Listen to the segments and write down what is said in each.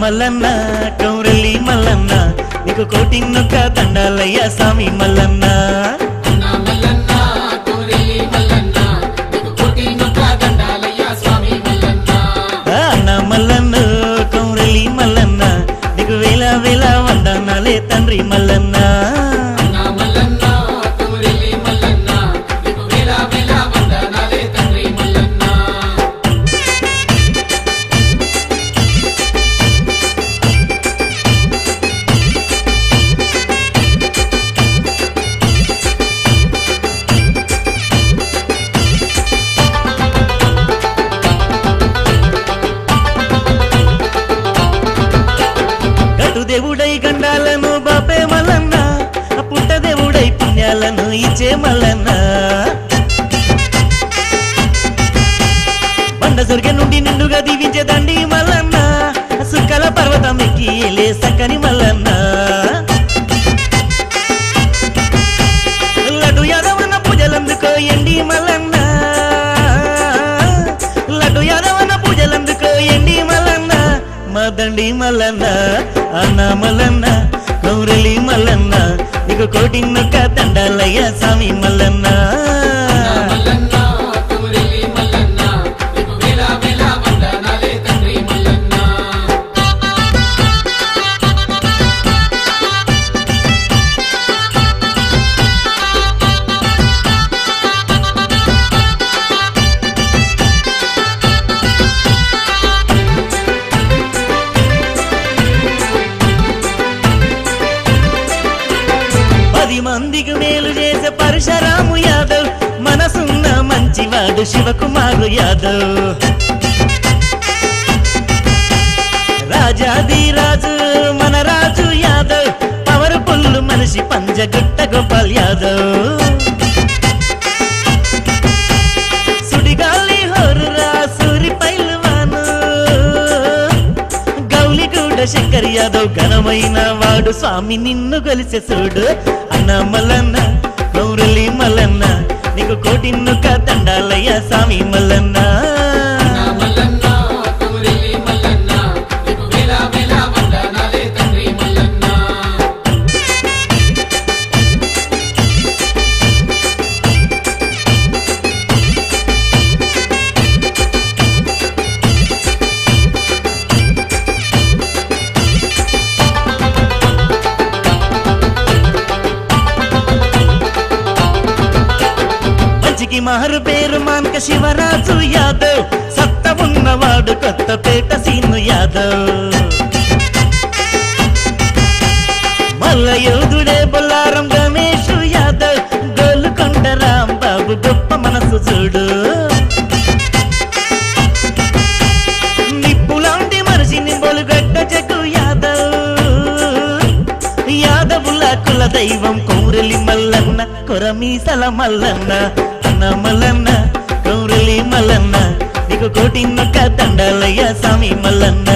మల్లన్న కౌరలి మల్లన్న నీకు కోటిన్నొక్క దండాలయ్య స్వామి మల్లన్న అన్న మల్లన్న కౌరలి మల్లన్న నీకు వేల వేల వందనాలే తండ్రి మల్లన్న దేవుడై గండాలను బాపే మల్లన్న పుట్ట దేవుడై పుణ్యాలను ఇచ్చే మల్లన్న బండ సొరిగ నుండి నిండుగా దీవించే దండి మల్లన్న సుక్కల పర్వతం ఎక్కి ఏలే సక్కని మల్లన్న లడ్డు యాదవన్న పూజలందుకో ఎండి మల్లన్న లడ్డు యాదవన్న పూజలందుకో ఎండి మల్లన్న మదండి మల్లన్న అన్న మల్లన్న కౌరలి మల్లన్న నీకు కోటిన్నొక్క దండాలయ్య స్వామి మల్లన్న మందికి మేలు చేసే పరశురాము యాదవ్ మనసున్న మంచివాడు శివకుమారు యాదవ్ రాజాది రాజు మన రాజు యాదవ్ పవర్ పుల్లు మనిషి పంజగుట్ట గోపాల్ యాదవ్ సుడిగాలి హోరురా సూరి పైల్వాను గౌలిగూడ శంకర్ యాదవ్ ఘనమైన వాడు స్వామి నిన్ను గొలిసే చూడు అన్న మల్లన్న కౌరలి మల్లన్న నీకు కోటిన్నొక్క దండాలయ్య స్వామి మల్లన్న మహరు పేరు మాన్క శివరాజు యాదవ్ సత్త ఉన్నవాడు కొత్తపేట సీను యాదవ్ మల్ల యోధుడే బొల్లారం గణేష్ యాదవ్ గోలుకొండ రాంబాబు గొప్ప మనసు చూడు నిప్పులాంటి మనిషిని బొలుగడ్డ జగ్గు యాదవ్ యాదవుల కుల దైవం కౌరలి మల్లన్న కొరమీసల మల్లన్న మల్లన్న కౌరలి మల్లన్న నీకు కోటిన్నొక్క దండాలయ్య స్వామి మల్లన్న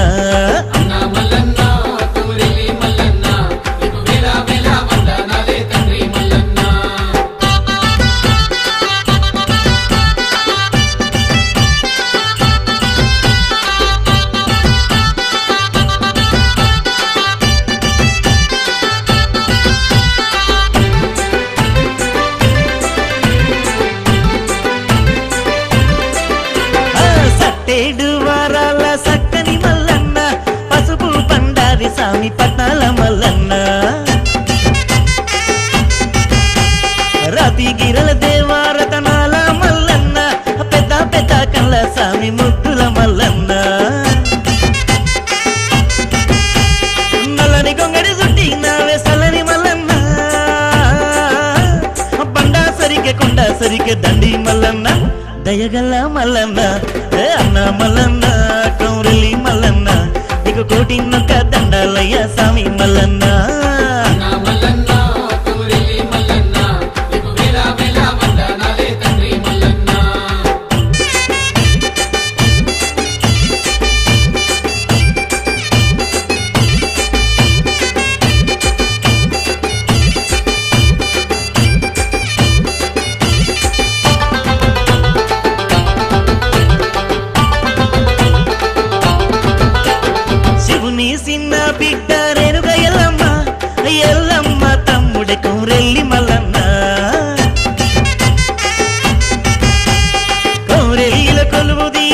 ఏడు వారాల సక్కని మల్లన్న పసుపు పండారి స్వామి పట్నాల మల్లన్న రాతి గిరల దేవారతనాల మల్లన్న పెద్ద పెద్ద కళ్ళ స్వామి ముద్దుల మల్లన్న నల్లని గొంగడి చుట్టి నావే సలని మల్లన్న బండా సరికే కొండ సరికే దండి మల్లన్న దయగల మల్లన్న అన్న మల్లన్న కౌరలి మల్లన్న నీకు కోటిన్నొక్క దండాలయ్య స్వామి మల్లన్న కొలువు తీర